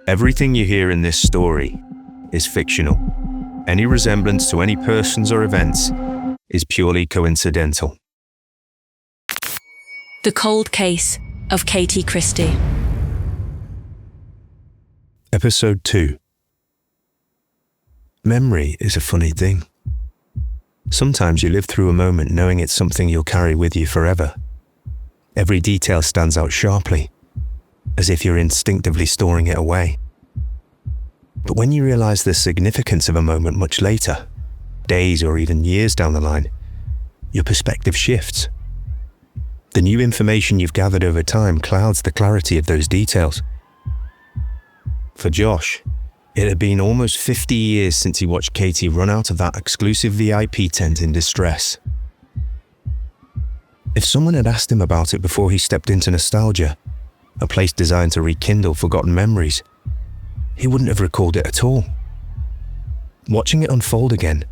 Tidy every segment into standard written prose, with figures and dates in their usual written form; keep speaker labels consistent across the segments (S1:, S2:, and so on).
S1: Everything you hear in this story is fictional. Any resemblance to any persons or events is purely coincidental.
S2: The Cold Case of Katie Christie.
S1: Episode 2. Memory is a funny thing. Sometimes you live through a moment knowing it's something you'll carry with you forever. Every detail stands out sharply, as if you're instinctively storing it away. But when you realize the significance of a moment much later, days or even years down the line, your perspective shifts. The new information you've gathered over time clouds the clarity of those details. For Josh, it had been almost 50 years since he watched Katie run out of that exclusive VIP tent in distress. If someone had asked him about it before he stepped into nostalgia, a place designed to rekindle forgotten memories, he wouldn't have recalled it at all. Watching it unfold again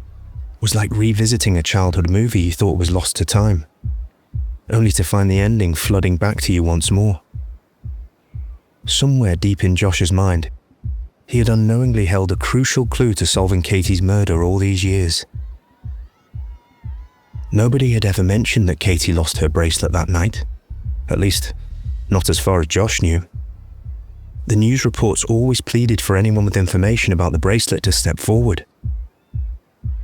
S1: was like revisiting a childhood movie you thought was lost to time, only to find the ending flooding back to you once more. Somewhere deep in Josh's mind, he had unknowingly held a crucial clue to solving Katie's murder all these years. Nobody had ever mentioned that Katie lost her bracelet that night, at least not as far as Josh knew. The news reports always pleaded for anyone with information about the bracelet to step forward.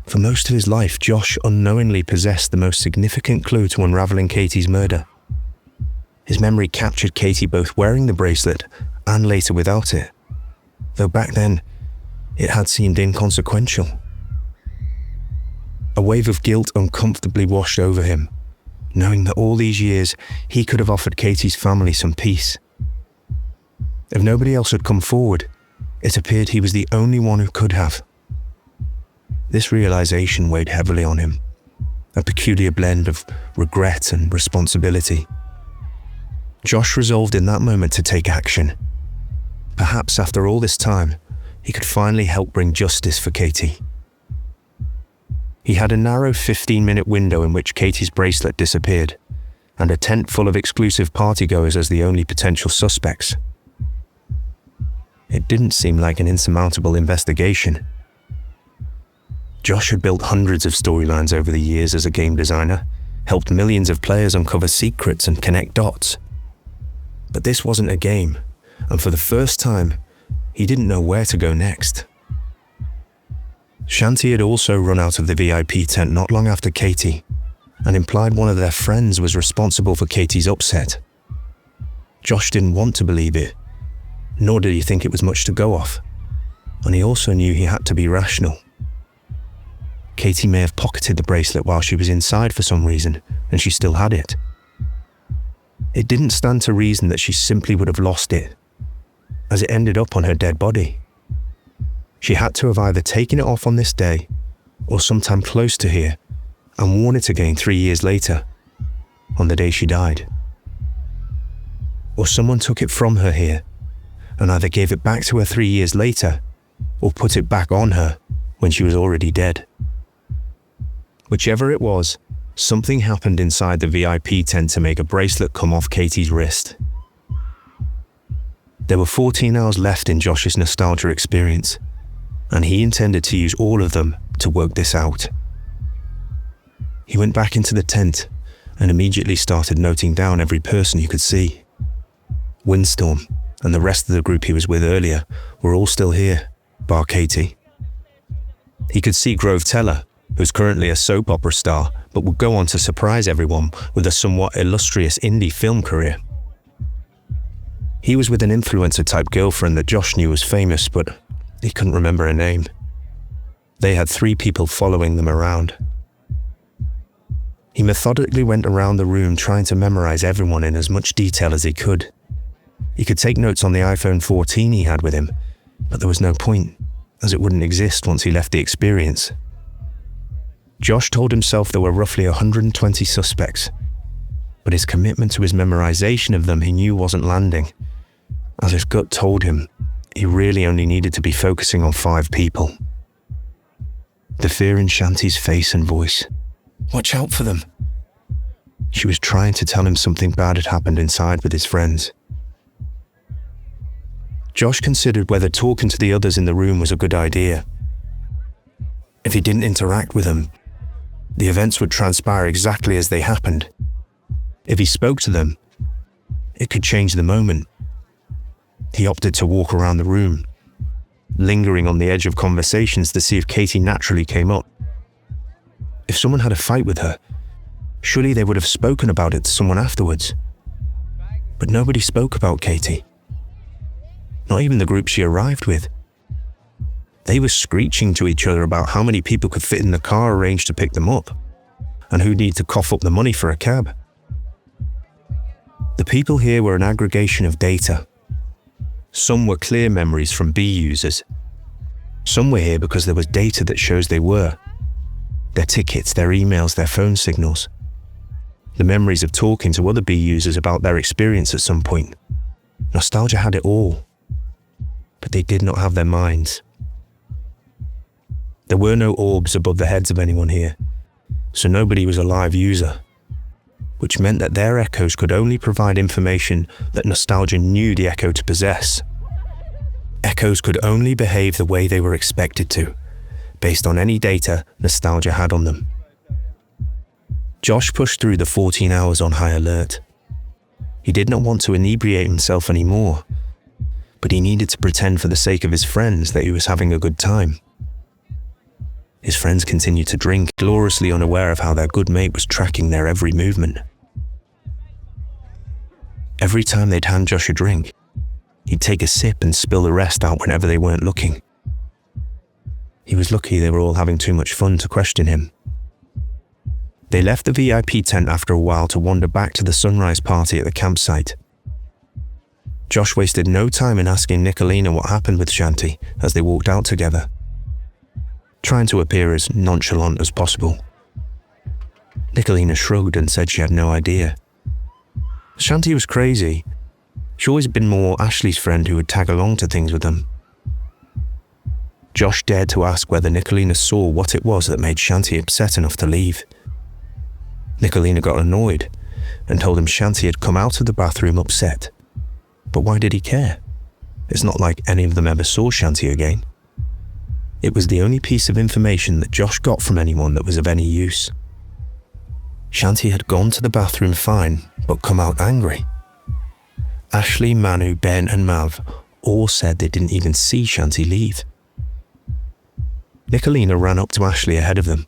S1: For most of his life, Josh unknowingly possessed the most significant clue to unraveling Katie's murder. His memory captured Katie both wearing the bracelet and later without it, though back then, it had seemed inconsequential. A wave of guilt uncomfortably washed over him, knowing that all these years he could have offered Katie's family some peace. If nobody else had come forward, it appeared he was the only one who could have. This realization weighed heavily on him, a peculiar blend of regret and responsibility. Josh resolved in that moment to take action. Perhaps after all this time, he could finally help bring justice for Katie. He had a narrow 15-minute window in which Katie's bracelet disappeared, and a tent full of exclusive partygoers as the only potential suspects. It didn't seem like an insurmountable investigation. Josh had built hundreds of storylines over the years as a game designer, helped millions of players uncover secrets and connect dots. But this wasn't a game, and for the first time, he didn't know where to go next. Shanti had also run out of the VIP tent not long after Katie, and implied one of their friends was responsible for Katie's upset. Josh didn't want to believe it, nor did he think it was much to go off, and he also knew he had to be rational. Katie may have pocketed the bracelet while she was inside for some reason, and she still had it. It didn't stand to reason that she simply would have lost it, as it ended up on her dead body. She had to have either taken it off on this day, or sometime close to here, and worn it again 3 years later, on the day she died. Or someone took it from her here, and either gave it back to her 3 years later, or put it back on her when she was already dead. Whichever it was, something happened inside the VIP tent to make a bracelet come off Katie's wrist. There were 14 hours left in Josh's nostalgia experience, and he intended to use all of them to work this out. He went back into the tent and immediately started noting down every person he could see. Windstorm and the rest of the group he was with earlier were all still here, bar Katie. He could see Grove Teller, who's currently a soap opera star, but would go on to surprise everyone with a somewhat illustrious indie film career. He was with an influencer-type girlfriend that Josh knew was famous, but he couldn't remember her name. They had 3 people following them around. He methodically went around the room trying to memorize everyone in as much detail as he could. He could take notes on the iPhone 14 he had with him, but there was no point, as it wouldn't exist once he left the experience. Josh told himself there were roughly 120 suspects, but his commitment to his memorization of them he knew wasn't landing, as his gut told him he really only needed to be focusing on 5 people. The fear in Shanti's face and voice. Watch out for them. She was trying to tell him something bad had happened inside with his friends. Josh considered whether talking to the others in the room was a good idea. If he didn't interact with them, the events would transpire exactly as they happened. If he spoke to them, it could change the moment. He opted to walk around the room, lingering on the edge of conversations to see if Katie naturally came up. If someone had a fight with her, surely they would have spoken about it to someone afterwards. But nobody spoke about Katie. Not even the group she arrived with. They were screeching to each other about how many people could fit in the car arranged to pick them up, and who'd need to cough up the money for a cab. The people here were an aggregation of data. Some were clear memories from B users. Some were here because there was data that shows they were. Their tickets, their emails, their phone signals. The memories of talking to other B users about their experience at some point. Nostalgia had it all. But they did not have their minds. There were no orbs above the heads of anyone here, so nobody was a live user, which meant that their echoes could only provide information that Nostalgia knew the echo to possess. Echoes could only behave the way they were expected to, based on any data Nostalgia had on them. Josh pushed through the 14 hours on high alert. He did not want to inebriate himself anymore, but he needed to pretend for the sake of his friends that he was having a good time. His friends continued to drink, gloriously unaware of how their good mate was tracking their every movement. Every time they'd hand Josh a drink, he'd take a sip and spill the rest out whenever they weren't looking. He was lucky they were all having too much fun to question him. They left the VIP tent after a while to wander back to the sunrise party at the campsite. Josh wasted no time in asking Nicolina what happened with Shanti as they walked out together, trying to appear as nonchalant as possible. Nicolina shrugged and said she had no idea. Shanti was crazy. She always had been more Ashley's friend who would tag along to things with them. Josh dared to ask whether Nicolina saw what it was that made Shanti upset enough to leave. Nicolina got annoyed and told him Shanti had come out of the bathroom upset. But why did he care? It's not like any of them ever saw Shanti again. It was the only piece of information that Josh got from anyone that was of any use. Shanti had gone to the bathroom fine, but come out angry. Ashley, Manu, Ben and Mav all said they didn't even see Shanti leave. Nicolina ran up to Ashley ahead of them,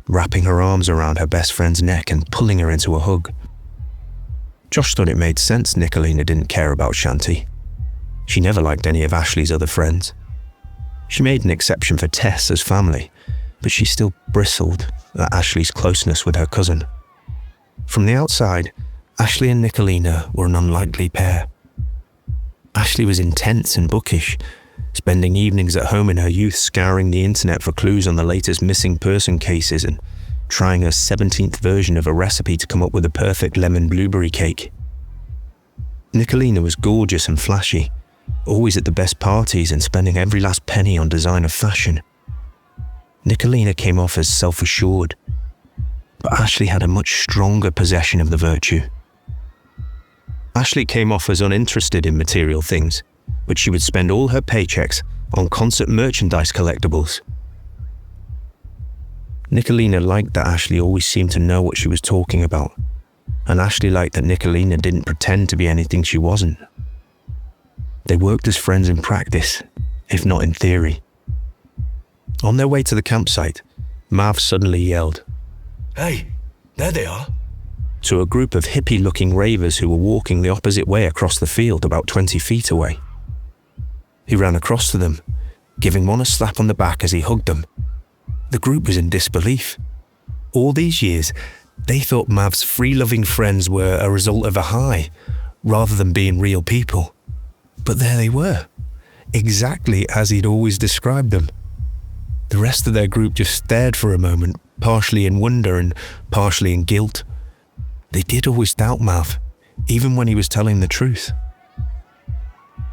S1: wrapping her arms around her best friend's neck and pulling her into a hug. Josh thought it made sense Nicolina didn't care about Shanti. She never liked any of Ashley's other friends. She made an exception for Tess as family, but she still bristled at Ashley's closeness with her cousin. From the outside, Ashley and Nicolina were an unlikely pair. Ashley was intense and bookish, spending evenings at home in her youth scouring the internet for clues on the latest missing person cases and trying her 17th version of a recipe to come up with a perfect lemon blueberry cake. Nicolina was gorgeous and flashy, always at the best parties and spending every last penny on designer fashion. Nicolina came off as self-assured, but Ashley had a much stronger possession of the virtue. Ashley came off as uninterested in material things, but she would spend all her paychecks on concert merchandise collectibles. Nicolina liked that Ashley always seemed to know what she was talking about, and Ashley liked that Nicolina didn't pretend to be anything she wasn't. They worked as friends in practice, if not in theory. On their way to the campsite, Mav suddenly yelled,
S3: "Hey, there they are,"
S1: to a group of hippie-looking ravers who were walking the opposite way across the field about 20 feet away. He ran across to them, giving one a slap on the back as he hugged them. The group was in disbelief. All these years, they thought Mav's free-loving friends were a result of a high, rather than being real people. But there they were, exactly as he'd always described them. The rest of their group just stared for a moment, partially in wonder and partially in guilt. They did always doubt Mav, even when he was telling the truth.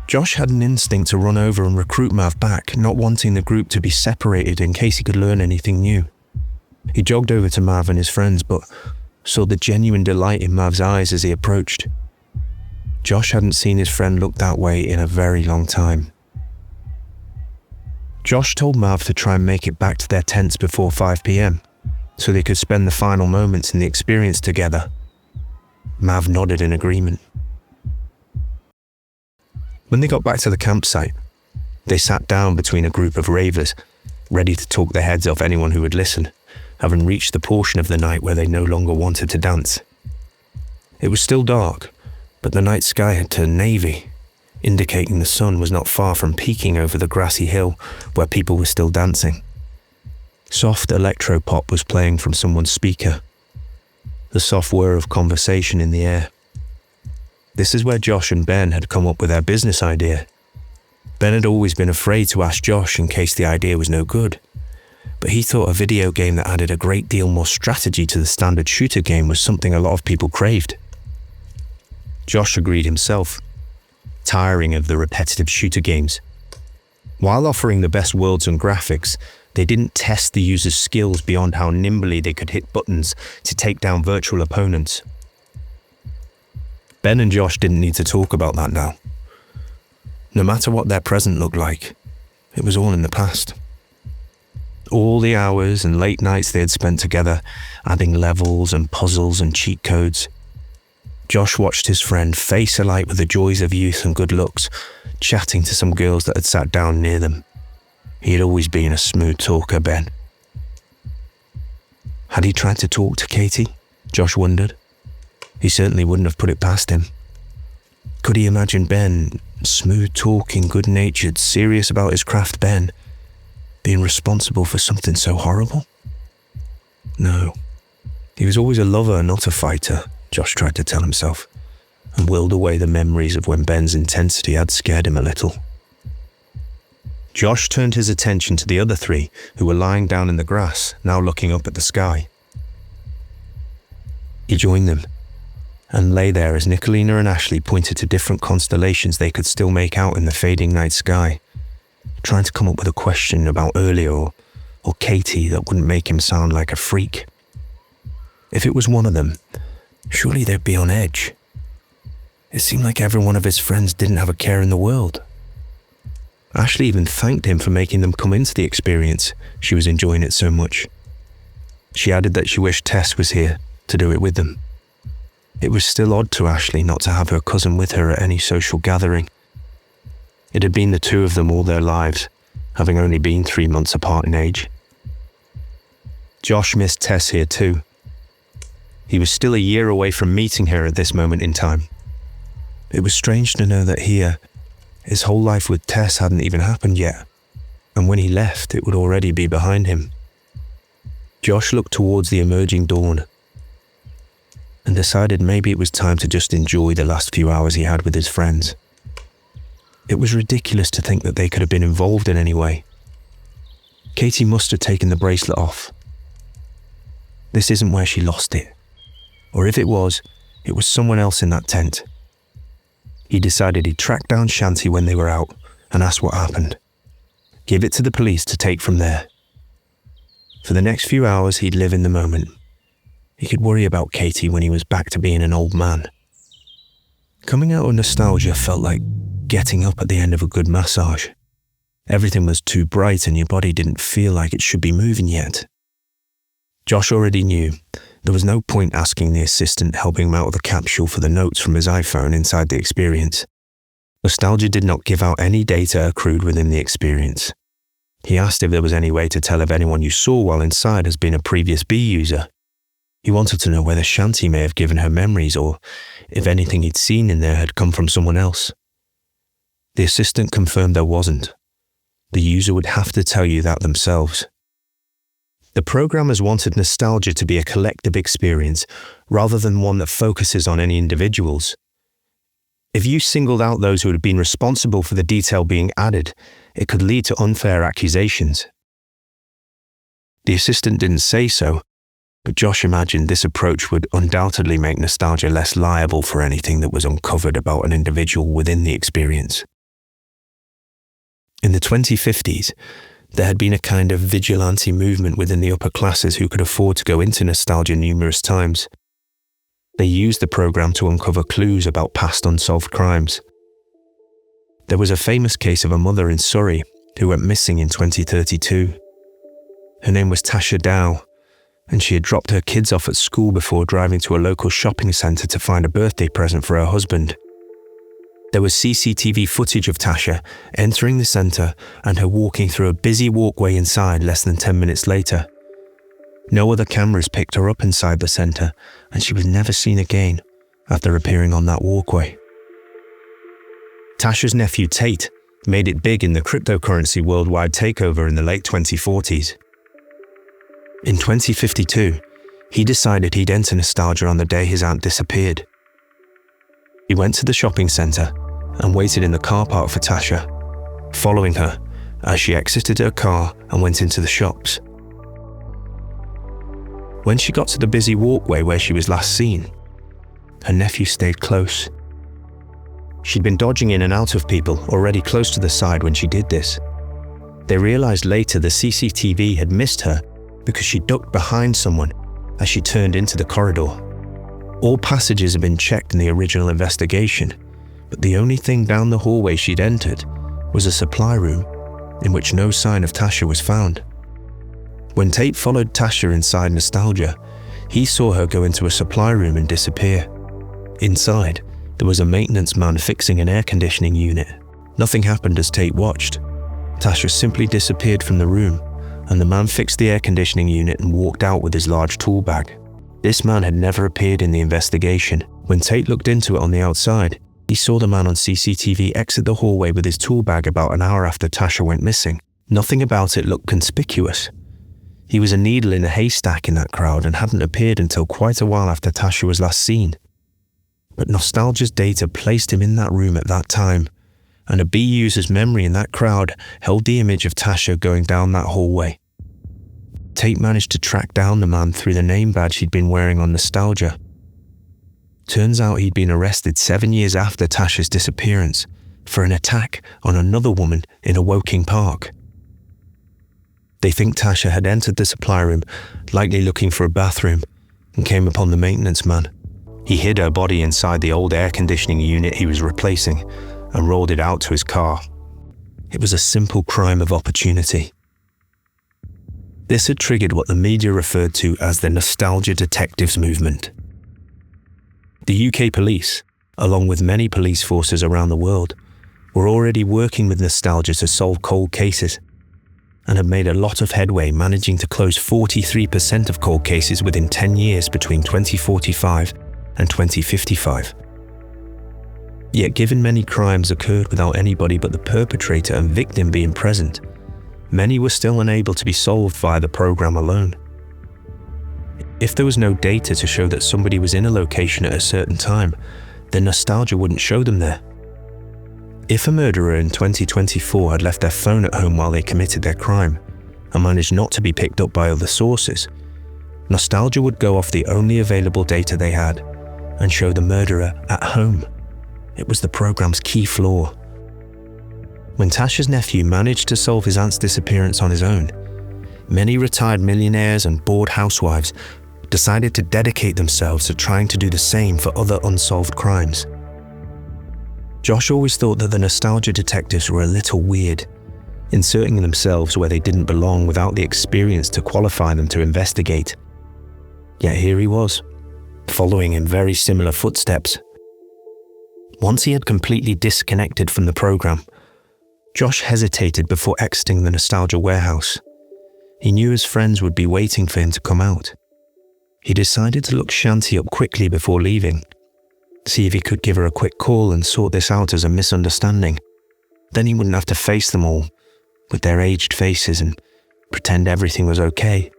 S1: Josh had an instinct to run over and recruit Mav back, not wanting the group to be separated in case he could learn anything new. He jogged over to Mav and his friends, but saw the genuine delight in Mav's eyes as he approached. Josh hadn't seen his friend look that way in a very long time. Josh told Mav to try and make it back to their tents before 5 p.m, so they could spend the final moments in the experience together. Mav nodded in agreement. When they got back to the campsite, they sat down between a group of ravers, ready to talk their heads off anyone who would listen, having reached the portion of the night where they no longer wanted to dance. It was still dark, but the night sky had turned navy, indicating the sun was not far from peeking over the grassy hill where people were still dancing. Soft electro-pop was playing from someone's speaker, the soft whir of conversation in the air. This is where Josh and Ben had come up with their business idea. Ben had always been afraid to ask Josh in case the idea was no good, but he thought a video game that added a great deal more strategy to the standard shooter game was something a lot of people craved. Josh agreed himself, tiring of the repetitive shooter games. While offering the best worlds and graphics, they didn't test the user's skills beyond how nimbly they could hit buttons to take down virtual opponents. Ben and Josh didn't need to talk about that now. No matter what their present looked like, it was all in the past. All the hours and late nights they had spent together, adding levels and puzzles and cheat codes. Josh watched his friend face alight with the joys of youth and good looks, chatting to some girls that had sat down near them. He had always been a smooth talker, Ben. Had he tried to talk to Katie? Josh wondered. He certainly wouldn't have put it past him. Could he imagine Ben, smooth-talking, good-natured, serious about his craft Ben, being responsible for something so horrible? No. He was always a lover, not a fighter, Josh tried to tell himself, and willed away the memories of when Ben's intensity had scared him a little. Josh turned his attention to the other three who were lying down in the grass, now looking up at the sky. He joined them and lay there as Nicolina and Ashley pointed to different constellations they could still make out in the fading night sky, trying to come up with a question about earlier or Katie that wouldn't make him sound like a freak. If it was one of them, surely they'd be on edge. It seemed like every one of his friends didn't have a care in the world. Ashley even thanked him for making them come into the experience. She was enjoying it so much. She added that she wished Tess was here to do it with them. It was still odd to Ashley not to have her cousin with her at any social gathering. It had been the two of them all their lives, having only been 3 months apart in age. Josh missed Tess here too. He was still a year away from meeting her at this moment in time. It was strange to know that here, his whole life with Tess hadn't even happened yet, and when he left, it would already be behind him. Josh looked towards the emerging dawn and decided maybe it was time to just enjoy the last few hours he had with his friends. It was ridiculous to think that they could have been involved in any way. Katie must have taken the bracelet off. This isn't where she lost it. Or if it was someone else in that tent. He decided he'd track down Shanti when they were out and ask what happened. Give it to the police to take from there. For the next few hours, he'd live in the moment. He could worry about Katie when he was back to being an old man. Coming out of nostalgia felt like getting up at the end of a good massage. Everything was too bright and your body didn't feel like it should be moving yet. Josh already knew there was no point asking the assistant helping him out with the capsule for the notes from his iPhone inside the experience. Nostalgia did not give out any data accrued within the experience. He asked if there was any way to tell if anyone you saw while inside has been a previous B user. He wanted to know whether Shanti may have given her memories or if anything he'd seen in there had come from someone else. The assistant confirmed there wasn't. The user would have to tell you that themselves. The programmers wanted nostalgia to be a collective experience rather than one that focuses on any individuals. If you singled out those who had been responsible for the detail being added, it could lead to unfair accusations. The assistant didn't say so, but Josh imagined this approach would undoubtedly make nostalgia less liable for anything that was uncovered about an individual within the experience. In the 2050s, there had been a kind of vigilante movement within the upper classes who could afford to go into nostalgia numerous times. They used the program to uncover clues about past unsolved crimes. There was a famous case of a mother in Surrey who went missing in 2032. Her name was Tasha Dow, and she had dropped her kids off at school before driving to a local shopping centre to find a birthday present for her husband. There was CCTV footage of Tasha entering the centre and her walking through a busy walkway inside less than 10 minutes later. No other cameras picked her up inside the centre, and she was never seen again after appearing on that walkway. Tasha's nephew Tate made it big in the cryptocurrency worldwide takeover in the late 2040s. In 2052, he decided he'd enter nostalgia on the day his aunt disappeared. He went to the shopping centre and waited in the car park for Tasha, following her as she exited her car and went into the shops. When she got to the busy walkway where she was last seen, her nephew stayed close. She'd been dodging in and out of people already close to the side when she did this. They realised later the CCTV had missed her because she ducked behind someone as she turned into the corridor. All passages had been checked in the original investigation, but the only thing down the hallway she'd entered was a supply room in which no sign of Tasha was found. When Tate followed Tasha inside nostalgia, he saw her go into a supply room and disappear. Inside, there was a maintenance man fixing an air conditioning unit. Nothing happened as Tate watched. Tasha simply disappeared from the room, and the man fixed the air conditioning unit and walked out with his large tool bag. This man had never appeared in the investigation. When Tate looked into it on the outside, he saw the man on CCTV exit the hallway with his tool bag about an hour after Tasha went missing. Nothing about it looked conspicuous. He was a needle in a haystack in that crowd and hadn't appeared until quite a while after Tasha was last seen. But nostalgia's data placed him in that room at that time, and a B user's memory in that crowd held the image of Tasha going down that hallway. Tate managed to track down the man through the name badge he'd been wearing on nostalgia. Turns out he'd been arrested 7 years after Tasha's disappearance for an attack on another woman in a Woking park. They think Tasha had entered the supply room, likely looking for a bathroom, and came upon the maintenance man. He hid her body inside the old air conditioning unit he was replacing and rolled it out to his car. It was a simple crime of opportunity. This had triggered what the media referred to as the nostalgia detectives movement. The UK police, along with many police forces around the world, were already working with nostalgia to solve cold cases, and had made a lot of headway, managing to close 43% of cold cases within 10 years between 2045 and 2055. Yet given many crimes occurred without anybody but the perpetrator and victim being present, many were still unable to be solved via the program alone. If there was no data to show that somebody was in a location at a certain time, then nostalgia wouldn't show them there. If a murderer in 2024 had left their phone at home while they committed their crime and managed not to be picked up by other sources, nostalgia would go off the only available data they had and show the murderer at home. It was the program's key flaw. When Tasha's nephew managed to solve his aunt's disappearance on his own, many retired millionaires and bored housewives decided to dedicate themselves to trying to do the same for other unsolved crimes. Josh always thought that the nostalgia detectives were a little weird, inserting themselves where they didn't belong without the experience to qualify them to investigate. Yet here he was, following in very similar footsteps. Once he had completely disconnected from the program, Josh hesitated before exiting the nostalgia warehouse. He knew his friends would be waiting for him to come out. He decided to look Shanti up quickly before leaving, see if he could give her a quick call and sort this out as a misunderstanding. Then he wouldn't have to face them all, with their aged faces, and pretend everything was okay.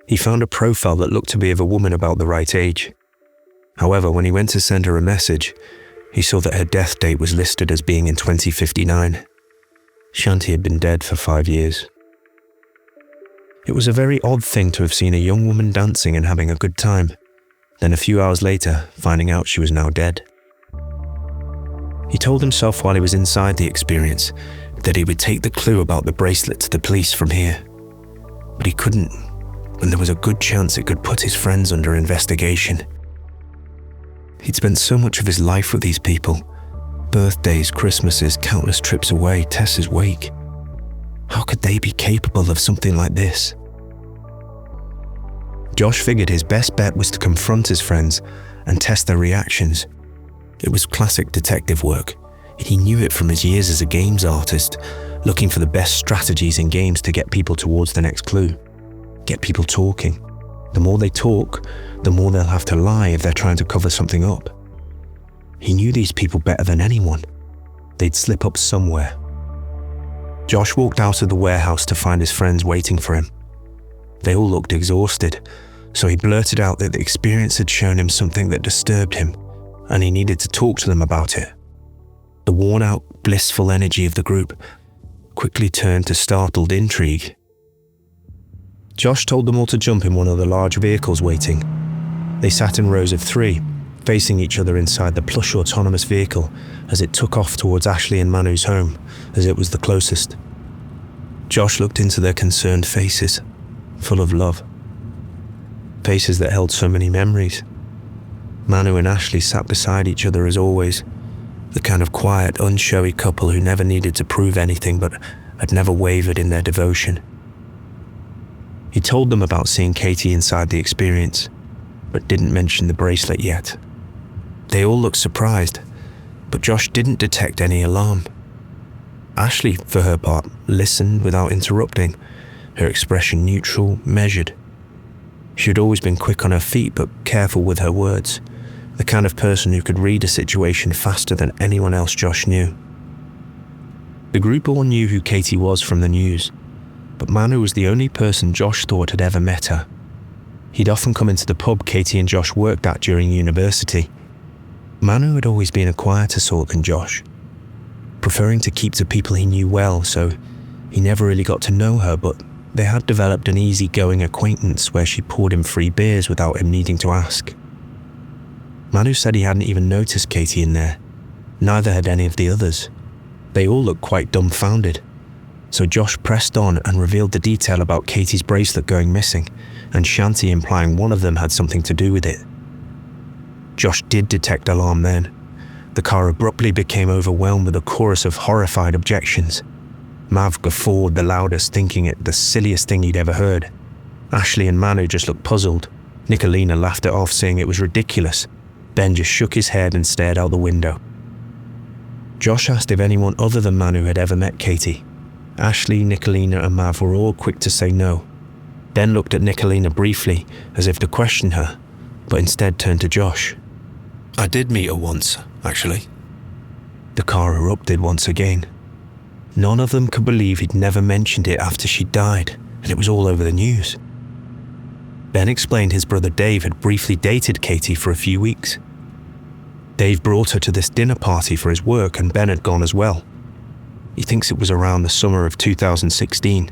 S1: He found a profile that looked to be of a woman about the right age. However, when he went to send her a message, he saw that her death date was listed as being in 2059. Shanti had been dead for 5 years. It was a very odd thing to have seen a young woman dancing and having a good time, then a few hours later, finding out she was now dead. He told himself while he was inside the experience that he would take the clue about the bracelet to the police from here. But he couldn't, when there was a good chance it could put his friends under investigation. He'd spent so much of his life with these people. Birthdays, Christmases, countless trips away, Tess's wake. How could they be capable of something like this? Josh figured his best bet was to confront his friends and test their reactions. It was classic detective work. He knew it from his years as a games artist, looking for the best strategies in games to get people towards the next clue. Get people talking. The more they talk, the more they'll have to lie if they're trying to cover something up. He knew these people better than anyone. They'd slip up somewhere. Josh walked out of the warehouse to find his friends waiting for him. They all looked exhausted, so he blurted out that the experience had shown him something that disturbed him, and he needed to talk to them about it. The worn-out, blissful energy of the group quickly turned to startled intrigue. Josh told them all to jump in one of the large vehicles waiting. They sat in rows of 3, facing each other inside the plush autonomous vehicle as it took off towards Ashley and Manu's home, as it was the closest. Josh looked into their concerned faces, full of love. Faces that held so many memories. Manu and Ashley sat beside each other as always, the kind of quiet, unshowy couple who never needed to prove anything but had never wavered in their devotion. He told them about seeing Katie inside the experience, but didn't mention the bracelet yet. They all looked surprised, but Josh didn't detect any alarm. Ashley, for her part, listened without interrupting, her expression neutral, measured. She had always been quick on her feet but careful with her words, the kind of person who could read a situation faster than anyone else Josh knew. The group all knew who Katie was from the news, but Manu was the only person Josh thought had ever met her. He'd often come into the pub Katie and Josh worked at during university. Manu had always been a quieter sort than Josh, preferring to keep to people he knew well, so he never really got to know her, but they had developed an easy-going acquaintance where she poured him free beers without him needing to ask. Manu said he hadn't even noticed Katie in there. Neither had any of the others. They all looked quite dumbfounded. So Josh pressed on and revealed the detail about Katie's bracelet going missing, and Shanti implying one of them had something to do with it. Josh did detect alarm then. The car abruptly became overwhelmed with a chorus of horrified objections. Mav guffawed the loudest, thinking it the silliest thing he'd ever heard. Ashley and Manu just looked puzzled. Nicolina laughed it off, saying it was ridiculous. Ben just shook his head and stared out the window. Josh asked if anyone other than Manu had ever met Katie. Ashley, Nicolina and Mav were all quick to say no. Ben looked at Nicolina briefly, as if to question her, but instead turned to Josh.
S3: I did meet her once, actually.
S1: The car erupted once again. None of them could believe he'd never mentioned it after she died, and it was all over the news. Ben explained his brother Dave had briefly dated Katie for a few weeks. Dave brought her to this dinner party for his work, and Ben had gone as well. He thinks it was around the summer of 2016.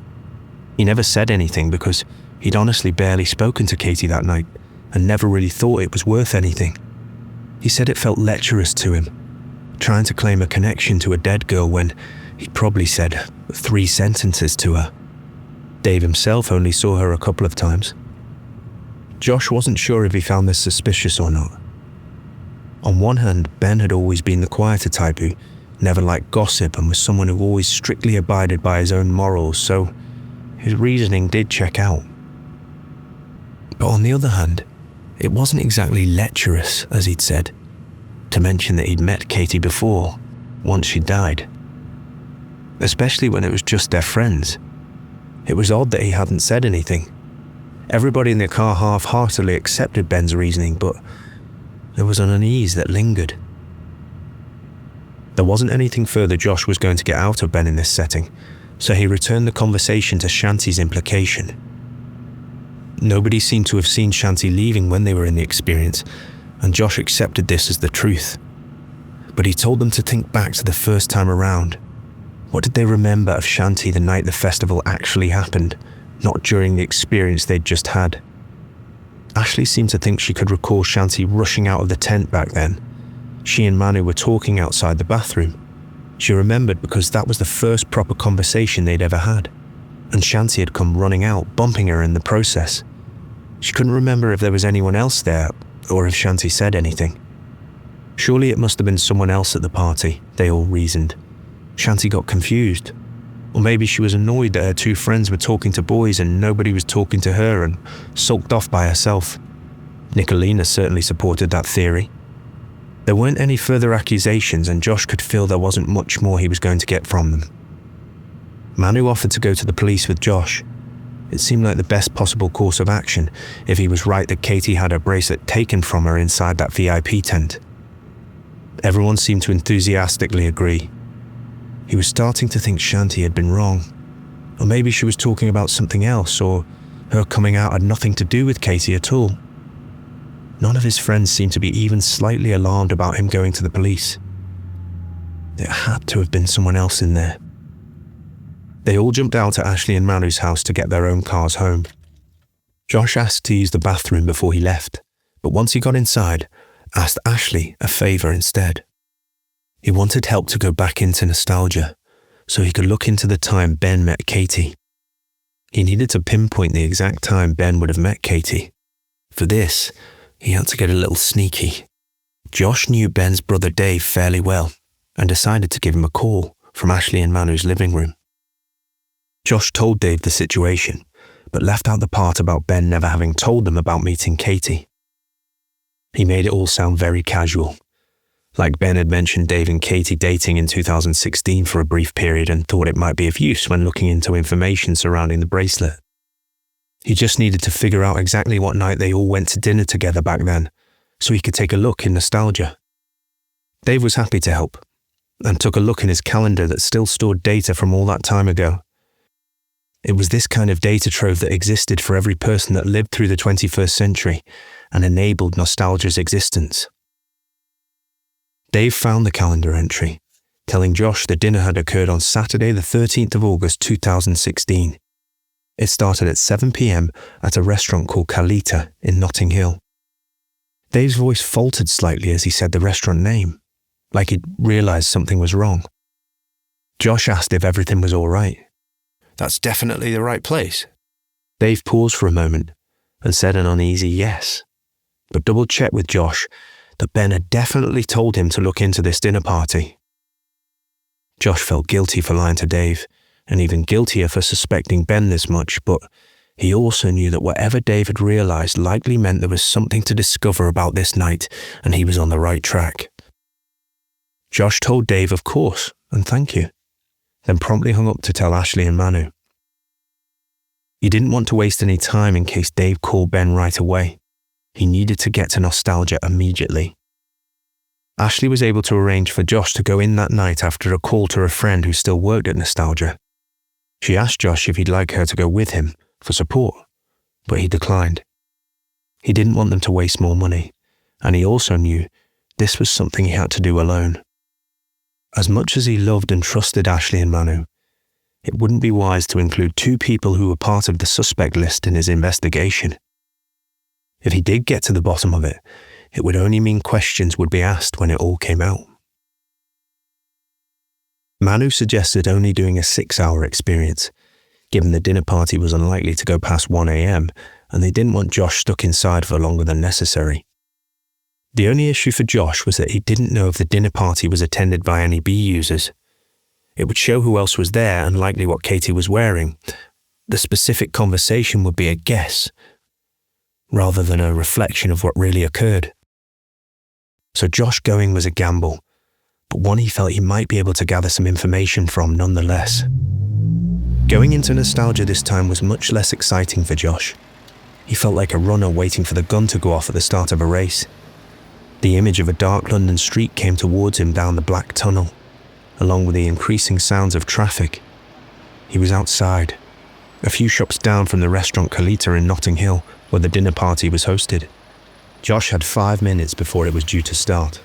S1: He never said anything because he'd honestly barely spoken to Katie that night and never really thought it was worth anything. He said it felt lecherous to him, trying to claim a connection to a dead girl when he'd probably said 3 sentences to her. Dave himself only saw her a couple of times. Josh wasn't sure if he found this suspicious or not. On one hand, Ben had always been the quieter type who never liked gossip and was someone who always strictly abided by his own morals, so his reasoning did check out. But on the other hand, it wasn't exactly lecherous, as he'd said, to mention that he'd met Katie before, once she died. Especially when it was just their friends. It was odd that he hadn't said anything. Everybody in the car half-heartedly accepted Ben's reasoning, but there was an unease that lingered. There wasn't anything further Josh was going to get out of Ben in this setting, so he returned the conversation to Shanti's implication. Nobody seemed to have seen Shanti leaving when they were in the experience, and Josh accepted this as the truth. But he told them to think back to the first time around. What did they remember of Shanti the night the festival actually happened, not during the experience they'd just had? Ashley seemed to think she could recall Shanti rushing out of the tent back then. She and Manu were talking outside the bathroom. She remembered because that was the first proper conversation they'd ever had, and Shanti had come running out, bumping her in the process. She couldn't remember if there was anyone else there, or if Shanti said anything. Surely it must have been someone else at the party, they all reasoned. Shanti got confused. Or maybe she was annoyed that her two friends were talking to boys and nobody was talking to her and sulked off by herself. Nicolina certainly supported that theory. There weren't any further accusations and Josh could feel there wasn't much more he was going to get from them. Manu offered to go to the police with Josh. It seemed like the best possible course of action if he was right that Katie had her bracelet taken from her inside that VIP tent. Everyone seemed to enthusiastically agree. He was starting to think Shanti had been wrong. Or maybe she was talking about something else, or her coming out had nothing to do with Katie at all. None of his friends seemed to be even slightly alarmed about him going to the police. It had to have been someone else in there. They all jumped out at Ashley and Manu's house to get their own cars home. Josh asked to use the bathroom before he left, but once he got inside, asked Ashley a favour instead. He wanted help to go back into nostalgia, so he could look into the time Ben met Katie. He needed to pinpoint the exact time Ben would have met Katie. For this, he had to get a little sneaky. Josh knew Ben's brother Dave fairly well, and decided to give him a call from Ashley and Manu's living room. Josh told Dave the situation, but left out the part about Ben never having told them about meeting Katie. He made it all sound very casual, like Ben had mentioned Dave and Katie dating in 2016 for a brief period and thought it might be of use when looking into information surrounding the bracelet. He just needed to figure out exactly what night they all went to dinner together back then, so he could take a look in nostalgia. Dave was happy to help, and took a look in his calendar that still stored data from all that time ago. It was this kind of data trove that existed for every person that lived through the 21st century and enabled nostalgia's existence. Dave found the calendar entry, telling Josh the dinner had occurred on Saturday the 13th of August 2016. It started at 7 p.m. at a restaurant called Kalita in Notting Hill. Dave's voice faltered slightly as he said the restaurant name, like he'd realised something was wrong. Josh asked if everything was all right.
S3: That's definitely the right place.
S1: Dave paused for a moment and said an uneasy yes, but double-checked with Josh that Ben had definitely told him to look into this dinner party. Josh felt guilty for lying to Dave, and even guiltier for suspecting Ben this much, but he also knew that whatever Dave had realised likely meant there was something to discover about this night, and he was on the right track. Josh told Dave of course, and thank you, then promptly hung up to tell Ashley and Manu. He didn't want to waste any time in case Dave called Ben right away. He needed to get to nostalgia immediately. Ashley was able to arrange for Josh to go in that night after a call to a friend who still worked at nostalgia. She asked Josh if he'd like her to go with him for support, but he declined. He didn't want them to waste more money, and he also knew this was something he had to do alone. As much as he loved and trusted Ashley and Manu, it wouldn't be wise to include two people who were part of the suspect list in his investigation. If he did get to the bottom of it, it would only mean questions would be asked when it all came out. Manu suggested only doing a 6-hour experience, given the dinner party was unlikely to go past 1 a.m. and they didn't want Josh stuck inside for longer than necessary. The only issue for Josh was that he didn't know if the dinner party was attended by any B users. It would show who else was there and likely what Katie was wearing. The specific conversation would be a guess, rather than a reflection of what really occurred. So Josh going was a gamble, but one he felt he might be able to gather some information from nonetheless. Going into nostalgia this time was much less exciting for Josh. He felt like a runner waiting for the gun to go off at the start of a race. The image of a dark London street came towards him down the black tunnel, along with the increasing sounds of traffic. He was outside, a few shops down from the restaurant Kalita in Notting Hill, where the dinner party was hosted. Josh had 5 minutes before it was due to start.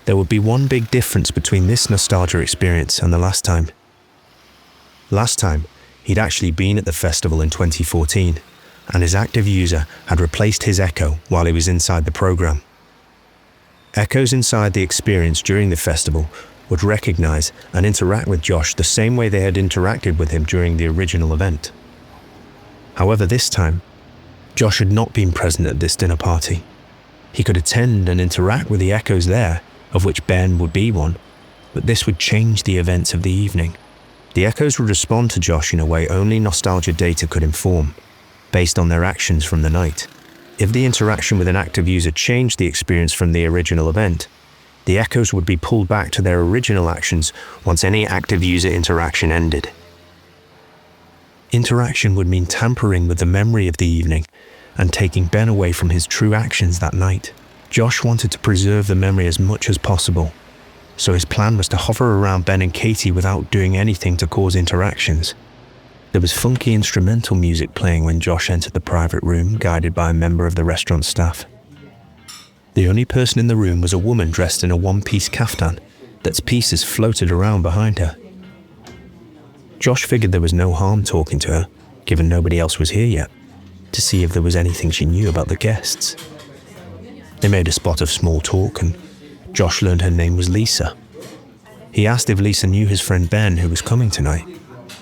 S1: There would be one big difference between this nostalgia experience and the last time. Last time, he'd actually been at the festival in 2014, and his active user had replaced his Echo while he was inside the program. Echoes inside the experience during the festival would recognize and interact with Josh the same way they had interacted with him during the original event. However, this time, Josh had not been present at this dinner party. He could attend and interact with the echoes there, of which Ben would be one, but this would change the events of the evening. The echoes would respond to Josh in a way only nostalgia data could inform, based on their actions from the night. If the interaction with an active user changed the experience from the original event, the echoes would be pulled back to their original actions once any active user interaction ended. Interaction would mean tampering with the memory of the evening and taking Ben away from his true actions that night. Josh wanted to preserve the memory as much as possible, so his plan was to hover around Ben and Katie without doing anything to cause interactions. There was funky instrumental music playing when Josh entered the private room, guided by a member of the restaurant staff. The only person in the room was a woman dressed in a one-piece kaftan that's pieces floated around behind her. Josh figured there was no harm talking to her, given nobody else was here yet, to see if there was anything she knew about the guests. They made a spot of small talk, and Josh learned her name was Lisa. He asked if Lisa knew his friend Ben, who was coming tonight.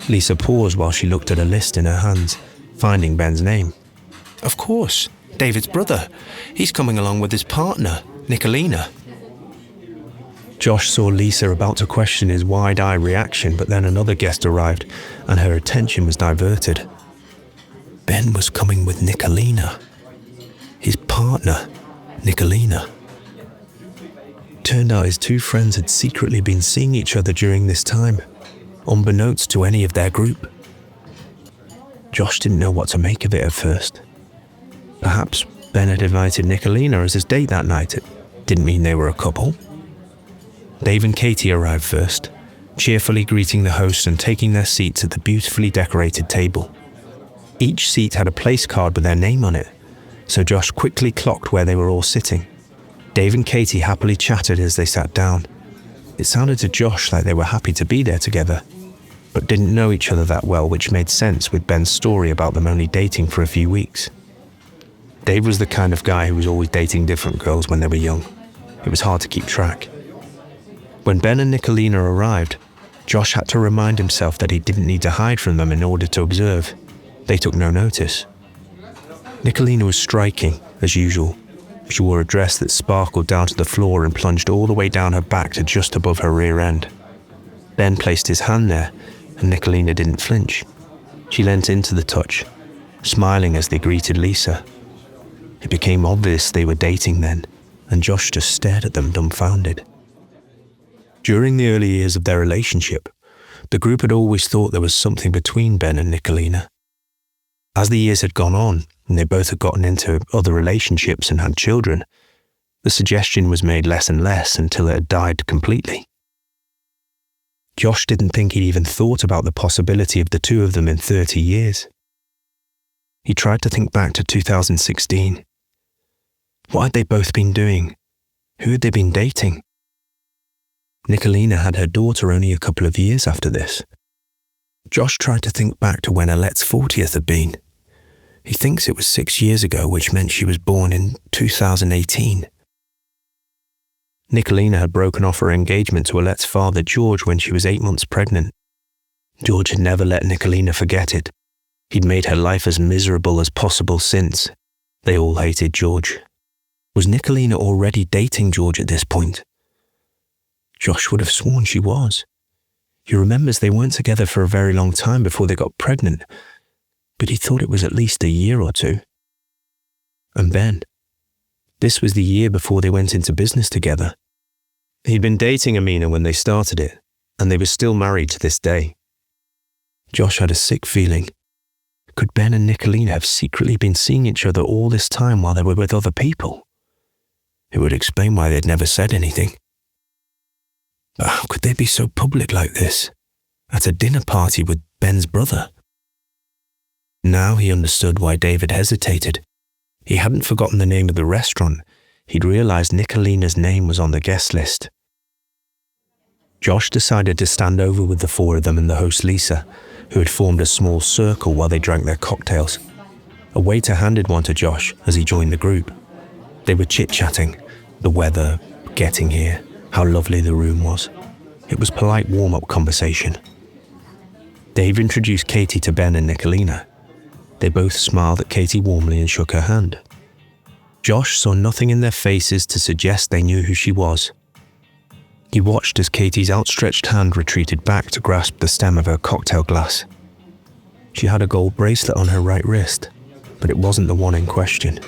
S1: Lisa paused while she looked at a list in her hands, finding Ben's name.
S3: Of course, David's brother. He's coming along with his partner, Nicolina.
S1: Josh saw Lisa about to question his wide-eye reaction, but then another guest arrived, and her attention was diverted. Ben was coming with Nicolina. His partner, Nicolina. Turned out his two friends had secretly been seeing each other during this time, unbeknownst to any of their group. Josh didn't know what to make of it at first. Perhaps Ben had invited Nicolina as his date that night. It didn't mean they were a couple. Dave and Katie arrived first, cheerfully greeting the host and taking their seats at the beautifully decorated table. Each seat had a place card with their name on it, so Josh quickly clocked where they were all sitting. Dave and Katie happily chatted as they sat down. It sounded to Josh like they were happy to be there together, but didn't know each other that well, which made sense with Ben's story about them only dating for a few weeks. Dave was the kind of guy who was always dating different girls when they were young. It was hard to keep track. When Ben and Nicolina arrived, Josh had to remind himself that he didn't need to hide from them in order to observe. They took no notice. Nicolina was striking, as usual. She wore a dress that sparkled down to the floor and plunged all the way down her back to just above her rear end. Ben placed his hand there, and Nicolina didn't flinch. She leant into the touch, smiling as they greeted Lisa. It became obvious they were dating then, and Josh just stared at them dumbfounded. During the early years of their relationship, the group had always thought there was something between Ben and Nicolina. As the years had gone on, and they both had gotten into other relationships and had children, the suggestion was made less and less until it had died completely. Josh didn't think he'd even thought about the possibility of the two of them in 30 years. He tried to think back to 2016. What had they both been doing? Who had they been dating? Nicolina had her daughter only a couple of years after this. Josh tried to think back to when Alette's 40th had been. He thinks it was 6 years ago, which meant she was born in 2018. Nicolina had broken off her engagement to Alette's father, George, when she was 8 months pregnant. George had never let Nicolina forget it. He'd made her life as miserable as possible since. They all hated George. Was Nicolina already dating George at this point? Josh would have sworn she was. He remembers they weren't together for a very long time before they got pregnant, but he thought it was at least a year or two. And Ben. This was the year before they went into business together. He'd been dating Amina when they started it, and they were still married to this day. Josh had a sick feeling. Could Ben and Nicolina have secretly been seeing each other all this time while they were with other people? It would explain why they'd never said anything. But how could they be so public like this, at a dinner party with Ben's brother? Now he understood why David hesitated. He hadn't forgotten the name of the restaurant. He'd realized Nicolina's name was on the guest list. Josh decided to stand over with the four of them and the host Lisa, who had formed a small circle while they drank their cocktails. A waiter handed one to Josh as he joined the group. They were chit-chatting, the weather, getting here, how lovely the room was. It was polite warm-up conversation. Dave introduced Katie to Ben and Nicolina. They both smiled at Katie warmly and shook her hand. Josh saw nothing in their faces to suggest they knew who she was. He watched as Katie's outstretched hand retreated back to grasp the stem of her cocktail glass. She had a gold bracelet on her right wrist, but it wasn't the one in question.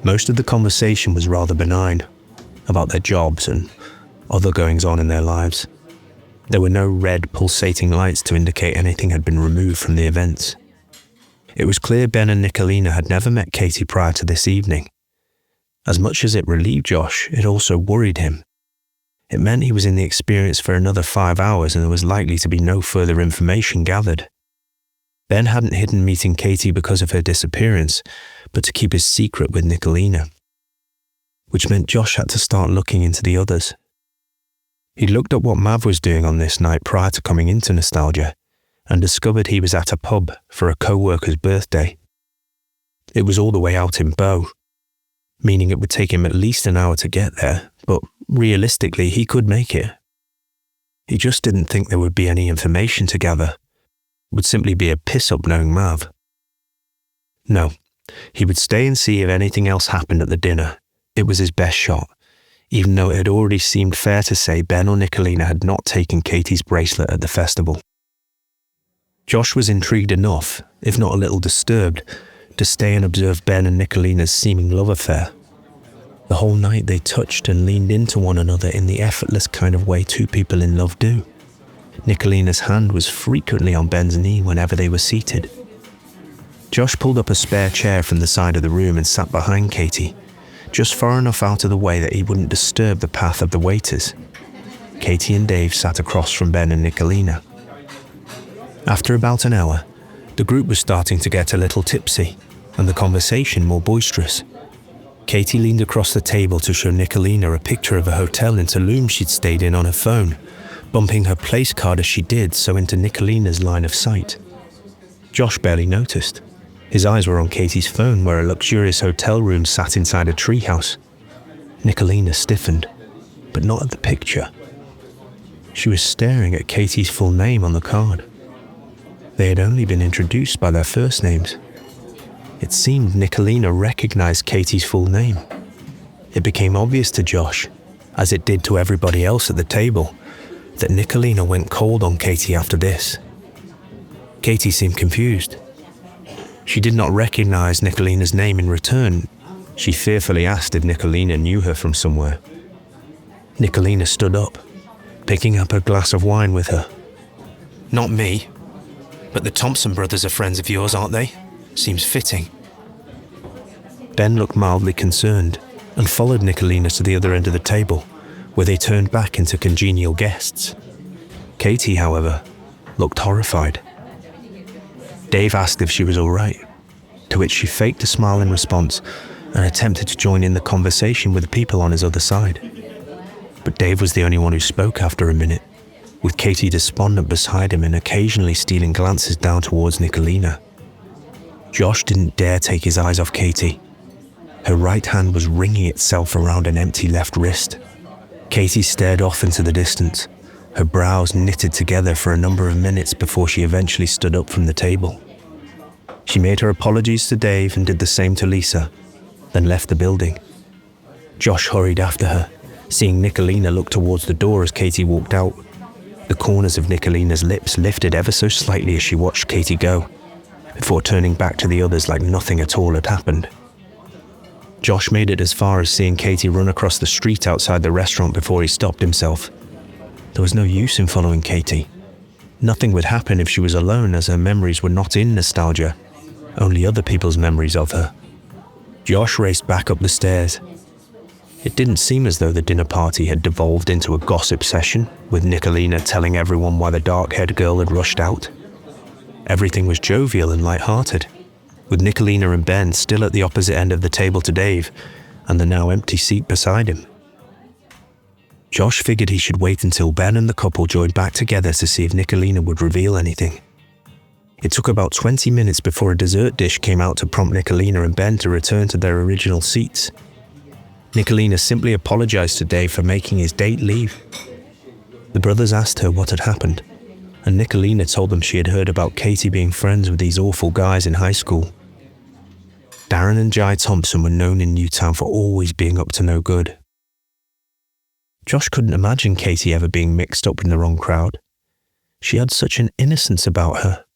S1: Most of the conversation was rather benign, about their jobs and other goings-on in their lives. There were no red pulsating lights to indicate anything had been removed from the events. It was clear Ben and Nicolina had never met Katie prior to this evening. As much as it relieved Josh, it also worried him. It meant he was in the experience for another 5 hours and there was likely to be no further information gathered. Ben hadn't hidden meeting Katie because of her disappearance, but to keep his secret with Nicolina, which meant Josh had to start looking into the others. He'd looked at what Mav was doing on this night prior to coming into Nostalgia, and discovered he was at a pub for a co-worker's birthday. It was all the way out in Bow, meaning it would take him at least an hour to get there, but realistically he could make it. He just didn't think there would be any information to gather. It would simply be a piss-up knowing Mav. No, he would stay and see if anything else happened at the dinner. It was his best shot, even though it had already seemed fair to say Ben or Nicolina had not taken Katie's bracelet at the festival. Josh was intrigued enough, if not a little disturbed, to stay and observe Ben and Nicolina's seeming love affair. The whole night they touched and leaned into one another in the effortless kind of way two people in love do. Nicolina's hand was frequently on Ben's knee whenever they were seated. Josh pulled up a spare chair from the side of the room and sat behind Katie, just far enough out of the way that he wouldn't disturb the path of the waiters. Katie and Dave sat across from Ben and Nicolina. After about an hour, the group was starting to get a little tipsy, and the conversation more boisterous. Katie leaned across the table to show Nicolina a picture of a hotel in Tulum she'd stayed in on her phone, bumping her place card as she did so into Nicolina's line of sight. Josh barely noticed. His eyes were on Katie's phone where a luxurious hotel room sat inside a treehouse. Nicolina stiffened, but not at the picture. She was staring at Katie's full name on the card. They had only been introduced by their first names. It seemed Nicolina recognized Katie's full name. It became obvious to Josh, as it did to everybody else at the table, that Nicolina went cold on Katie after this. Katie seemed confused. She did not recognize Nicolina's name in return. She fearfully asked if Nicolina knew her from somewhere. Nicolina stood up, picking up her glass of wine with her.
S3: Not me. But the Thompson brothers are friends of yours, aren't they? Seems fitting.
S1: Ben looked mildly concerned and followed Nicolina to the other end of the table, where they turned back into congenial guests. Katie, however, looked horrified. Dave asked if she was all right, to which she faked a smile in response and attempted to join in the conversation with the people on his other side. But Dave was the only one who spoke after a minute, with Katie despondent beside him and occasionally stealing glances down towards Nicolina. Josh didn't dare take his eyes off Katie. Her right hand was wringing itself around an empty left wrist. Katie stared off into the distance, her brows knitted together for a number of minutes before she eventually stood up from the table. She made her apologies to Dave and did the same to Lisa, then left the building. Josh hurried after her, seeing Nicolina look towards the door as Katie walked out. The corners of Nicolina's lips lifted ever so slightly as she watched Katie go, before turning back to the others like nothing at all had happened. Josh made it as far as seeing Katie run across the street outside the restaurant before he stopped himself. There was no use in following Katie. Nothing would happen if she was alone, as her memories were not in Nostalgia, only other people's memories of her. Josh raced back up the stairs. It didn't seem as though the dinner party had devolved into a gossip session, with Nicolina telling everyone why the dark-haired girl had rushed out. Everything was jovial and light-hearted, with Nicolina and Ben still at the opposite end of the table to Dave, and the now empty seat beside him. Josh figured he should wait until Ben and the couple joined back together to see if Nicolina would reveal anything. It took about 20 minutes before a dessert dish came out to prompt Nicolina and Ben to return to their original seats. Nicolina simply apologized to Dave for making his date leave. The brothers asked her what had happened, and Nicolina told them she had heard about Katie being friends with these awful guys in high school. Darren and Jai Thompson were known in Newtown for always being up to no good. Josh couldn't imagine Katie ever being mixed up in the wrong crowd. She had such an innocence about her,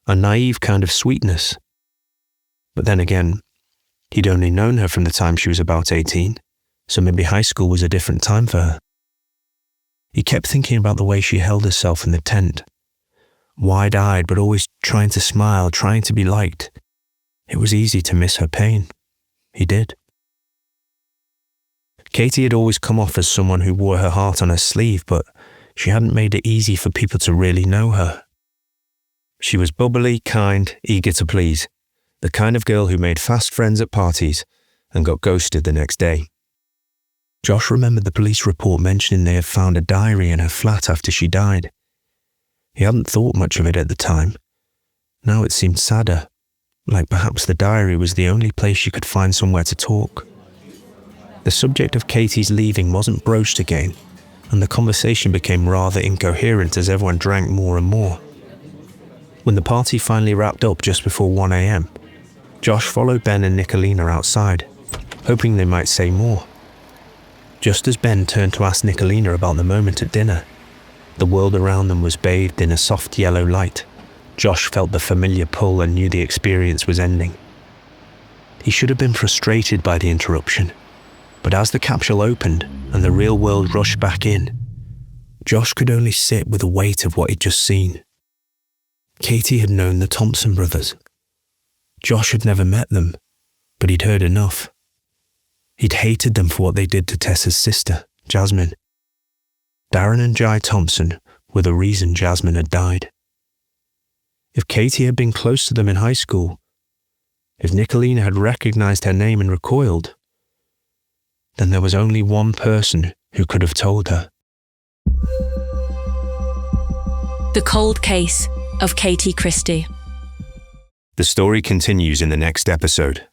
S1: a naive kind of sweetness. But then again, he'd only known her from the time she was about 18, so maybe high school was a different time for her. He kept thinking about the way she held herself in the tent, wide-eyed but always trying to smile, trying to be liked. It was easy to miss her pain. He did. Katie had always come off as someone who wore her heart on her sleeve, but she hadn't made it easy for people to really know her. She was bubbly, kind, eager to please, the kind of girl who made fast friends at parties and got ghosted the next day. Josh remembered the police report mentioning they had found a diary in her flat after she died. He hadn't thought much of it at the time. Now it seemed sadder, like perhaps the diary was the only place she could find somewhere to talk. The subject of Katie's leaving wasn't broached again, and the conversation became rather incoherent as everyone drank more and more. When the party finally wrapped up just before 1 a.m, Josh followed Ben and Nicolina outside, hoping they might say more. Just as Ben turned to ask Nicolina about the moment at dinner, the world around them was bathed in a soft yellow light. Josh felt the familiar pull and knew the experience was ending. He should have been frustrated by the interruption, but as the capsule opened and the real world rushed back in, Josh could only sit with the weight of what he'd just seen. Katie had known the Thompson brothers. Josh had never met them, but he'd heard enough. He'd hated them for what they did to Tessa's sister, Jasmine. Darren and Jai Thompson were the reason Jasmine had died. If Katie had been close to them in high school, if Nicolina had recognized her name and recoiled, then there was only one person who could have told her.
S2: The Cold Case of Katie Christie.
S1: The story continues in the next episode.